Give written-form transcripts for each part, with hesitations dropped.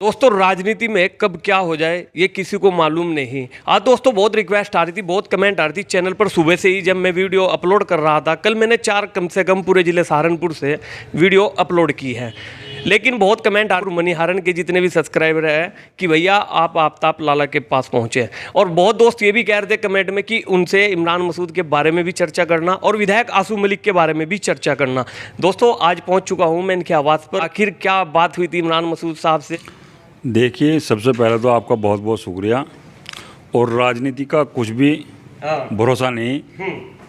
दोस्तों राजनीति में कब क्या हो जाए ये किसी को मालूम नहीं। आज दोस्तों बहुत रिक्वेस्ट आ रही थी, बहुत कमेंट आ रही थी चैनल पर। सुबह से ही जब मैं वीडियो अपलोड कर रहा था, कल मैंने 4 कम से कम पूरे ज़िले सहारनपुर से वीडियो अपलोड की है, लेकिन बहुत कमेंट आ रहे मनीहारन के जितने भी सब्सक्राइबर हैं कि भैया आप आफ्ताब लाला के पास पहुँचे। और बहुत दोस्त ये भी कह रहे थे कमेंट में कि उनसे इमरान मसूद के बारे में भी चर्चा करना और विधायक आसू मलिक के बारे में भी चर्चा करना। दोस्तों आज पहुँच चुका हूँ मैं इनके आवास पर। आखिर क्या बात हुई थी इमरान मसूद साहब से। देखिए, सबसे पहले तो आपका बहुत बहुत शुक्रिया। और राजनीति का कुछ भी भरोसा नहीं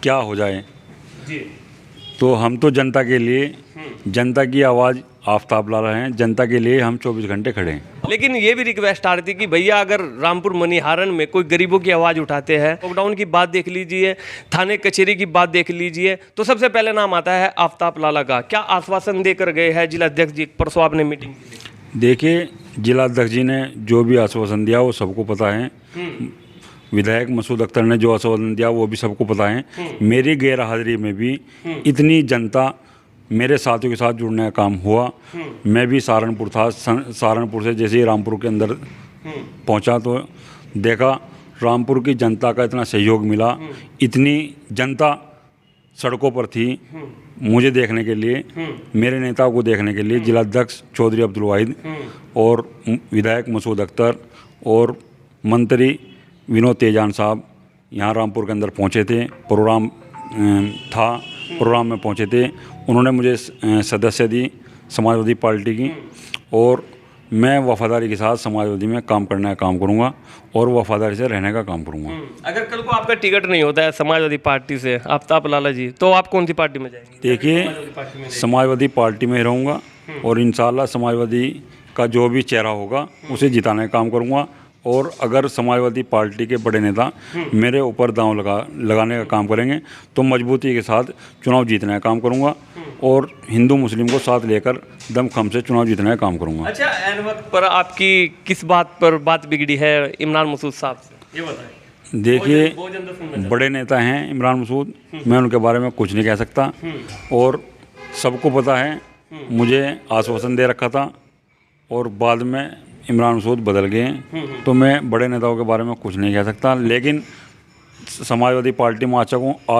क्या हो जाए जी। तो हम तो जनता के लिए, जनता की आवाज़ आफ्ताब लाला हैं, जनता के लिए हम 24 घंटे खड़े हैं। लेकिन ये भी रिक्वेस्ट आ रही थी कि भैया अगर रामपुर मनीहारन में कोई गरीबों की आवाज़ उठाते हैं, लॉकडाउन की बात देख लीजिए, थाने कचहरी की बात देख लीजिए, तो सबसे पहले नाम आता है आफ्ताब लाला का। क्या आश्वासन देकर गए हैं जिला अध्यक्ष जी परसों आपने मीटिंग की? देखिए, जिला अध्यक्ष जी ने जो भी आश्वासन दिया वो सबको पता है। विधायक मसूद अख्तर ने जो आश्वासन दिया वो भी सबको पता है। मेरी गैर हाजिरी में भी इतनी जनता मेरे साथियों के साथ जुड़ने का काम हुआ। मैं भी सहारनपुर था, सहारनपुर से जैसे ही रामपुर के अंदर पहुंचा तो देखा रामपुर की जनता का इतना सहयोग मिला। इतनी जनता सड़कों पर थी मुझे देखने के लिए, मेरे नेताओं को देखने के लिए। जिला अध्यक्ष चौधरी अब्दुल वाहिद और विधायक मसूद अख्तर और मंत्री विनोद तेजान साहब यहाँ रामपुर के अंदर पहुँचे थे। प्रोग्राम था, प्रोग्राम में पहुँचे थे। उन्होंने मुझे सदस्य दी समाजवादी पार्टी की, और मैं वफादारी के साथ समाजवादी में काम करने का काम करूंगा और वफादारी से रहने का काम करूंगा। अगर कल को आपका टिकट नहीं होता है समाजवादी पार्टी से आफ्ताब लाला जी, तो आप कौन सी पार्टी में जाएंगे? देखिए, समाजवादी पार्टी में रहूंगा और इंशाल्लाह समाजवादी का जो भी चेहरा होगा उसे जिताने का काम करूंगा। और अगर समाजवादी पार्टी के बड़े नेता मेरे ऊपर दांव लगाने का काम करेंगे तो मजबूती के साथ चुनाव जीतने का काम करूंगा और हिंदू मुस्लिम को साथ लेकर दमखम से चुनाव जीतने का काम करूंगा। अच्छा, ऐन वक्त पर आपकी किस बात पर बात बिगड़ी है इमरान मसूद साहब से, ये बताएं। देखिए, बड़े नेता हैं इमरान मसूद, मैं उनके बारे में कुछ नहीं कह सकता। और सबको पता है मुझे आश्वासन दे रखा था और बाद में इमरान मसूद बदल गए, तो मैं बड़े नेताओं के बारे में कुछ नहीं कह सकता। लेकिन समाजवादी पार्टी में आ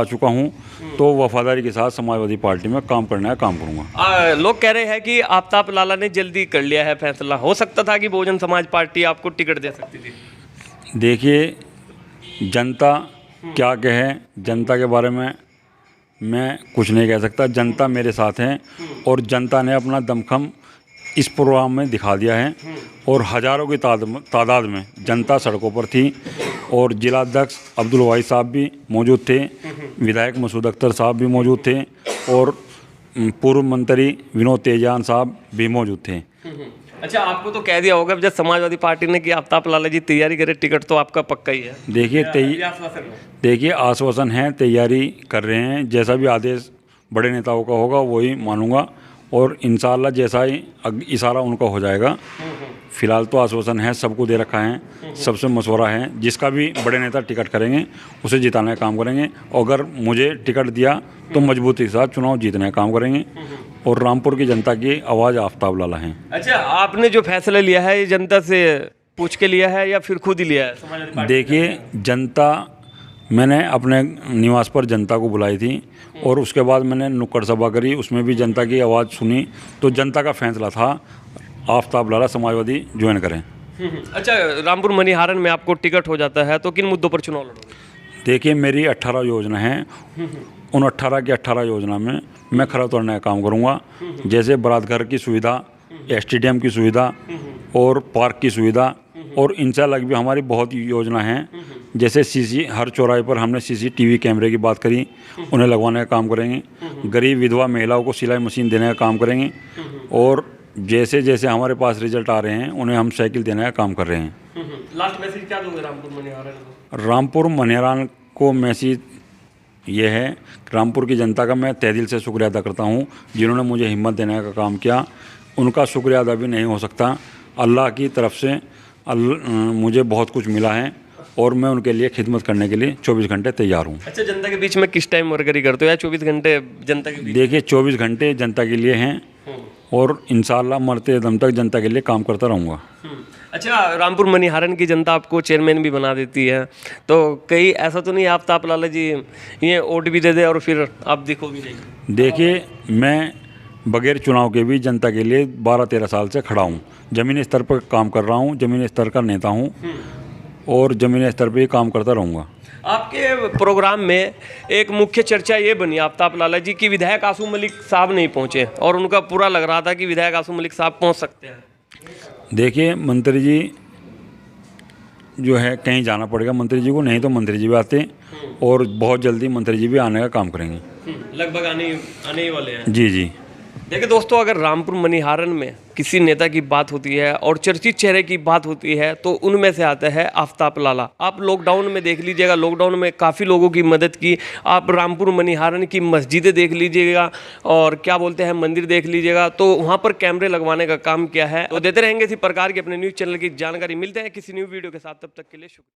चुका हूँ तो वफादारी के साथ समाजवादी पार्टी में काम करने का काम करूँगा। लोग कह रहे हैं कि आफ्ताब लाला ने जल्दी कर लिया है फैसला। हो सकता था कि बहुजन समाज पार्टी आपको टिकट दे सकती थी। देखिए, जनता क्या कहे, जनता के बारे में मैं कुछ नहीं कह सकता। जनता मेरे साथ है और जनता ने अपना दमखम इस प्रोग्राम में दिखा दिया है और हज़ारों की तादाद में जनता सड़कों पर थी। और जिला अध्यक्ष अब्दुल वाहिद साहब भी मौजूद थे, विधायक मसूद अख्तर साहब भी मौजूद थे और पूर्व मंत्री विनोद तेजान साहब भी मौजूद थे। अच्छा, आपको तो कह दिया होगा जब समाजवादी पार्टी ने कि आफ्ताब लाला जी तैयारी करे टिकट तो आपका पक्का ही है। देखिए आश्वासन है, तैयारी कर रहे हैं। जैसा भी आदेश बड़े नेताओं का होगा वही मानूंगा और इंशाअल्लाह जैसा ही इशारा उनका हो जाएगा। फिलहाल तो आश्वासन है, सबको दे रखा है, सबसे मशवरा है। जिसका भी बड़े नेता टिकट करेंगे उसे जिताने का काम करेंगे। अगर मुझे टिकट दिया तो मजबूती के साथ चुनाव जीतने का काम करेंगे और रामपुर की जनता की आवाज़ आफ्ताब लाला है। अच्छा, आपने जो फैसला लिया है ये जनता से पूछ के लिया है या फिर खुद ही लिया है? देखिए, जनता, मैंने अपने निवास पर जनता को बुलाई थी और उसके बाद मैंने नुक्कड़ सभा करी, उसमें भी जनता की आवाज़ सुनी। तो जनता का फैसला था आफ्ताब लाला समाजवादी ज्वाइन करें। अच्छा, रामपुर मनीहारन में आपको टिकट हो जाता है तो किन मुद्दों पर चुनाव लड़ोगे? देखिए, मेरी 18 योजना है, उन 18 की 18 योजना में मैं खरा उतरने का काम करूँगा। जैसे बारात घर की सुविधा, स्टेडियम की सुविधा और पार्क की सुविधा, और इंशाअल्लाह भी हमारी बहुत योजना है। जैसे हर चौराहे पर हमने CCTV कैमरे की बात करी, उन्हें लगवाने का काम करेंगे। गरीब विधवा महिलाओं को सिलाई मशीन देने का काम करेंगे और जैसे जैसे हमारे पास रिजल्ट आ रहे हैं उन्हें हम साइकिल देने का काम कर रहे हैं। लास्ट मैसेज क्या दोगे रामपुर मनीहारन को? रामपुर मनीहारन को मैसेज ये है, रामपुर की जनता का मैं तहे दिल से शुक्रिया अदा करता हूँ जिन्होंने मुझे हिम्मत देने का काम किया। उनका शुक्रिया अदा भी नहीं हो सकता। अल्लाह की तरफ से मुझे बहुत कुछ मिला है और मैं उनके लिए खिदमत करने के लिए 24 घंटे तैयार हूँ। अच्छा, जनता के बीच में किस टाइम वर्करी करते हो या 24 घंटे जनता के बीच? देखिए, 24 घंटे जनता के लिए हैं और इंशाल्लाह मरते दम तक जनता के लिए काम करता रहूँगा। अच्छा, रामपुर मनिहारन की जनता आपको चेयरमैन भी बना देती है, तो कहीं ऐसा तो नहीं आफ्ताब लाला जी ये वोट भी दे दे और फिर आप दिखो भी नहीं? देखिए, मैं बगैर चुनाव के भी जनता के लिए 12-13 साल से खड़ा हूँ। ज़मीनी स्तर पर काम कर रहा हूँ, ज़मीनी स्तर का नेता हूँ और ज़मीनी स्तर पर ही काम करता रहूँगा। आपके प्रोग्राम में एक मुख्य चर्चा ये बनी आफ्ताब लाला जी की विधायक आसू मलिक साहब नहीं पहुंचे, और उनका पूरा लग रहा था कि विधायक आसू मलिक साहब पहुंच सकते हैं। देखिए, मंत्री जी जो है कहीं जाना पड़ेगा मंत्री जी को, नहीं तो मंत्री जी भी आते और बहुत जल्दी मंत्री जी भी आने का काम करेंगे। लगभग आने ही वाले हैं। जी जी। देखिए दोस्तों, अगर रामपुर मनिहारन में किसी नेता की बात होती है और चर्चित चेहरे की बात होती है तो उनमें से आता है आफ्ताब लाला। आप लॉकडाउन में देख लीजिएगा, लॉकडाउन में काफ़ी लोगों की मदद की। आप रामपुर मनिहारन की मस्जिदें देख लीजिएगा और क्या बोलते हैं मंदिर देख लीजिएगा, तो वहाँ पर कैमरे लगवाने का काम किया है। तो देते रहेंगे इसी प्रकार की अपने न्यूज़ चैनल की जानकारी। मिलते हैं किसी न्यू वीडियो के साथ, तब तक के लिए शुक्रिया।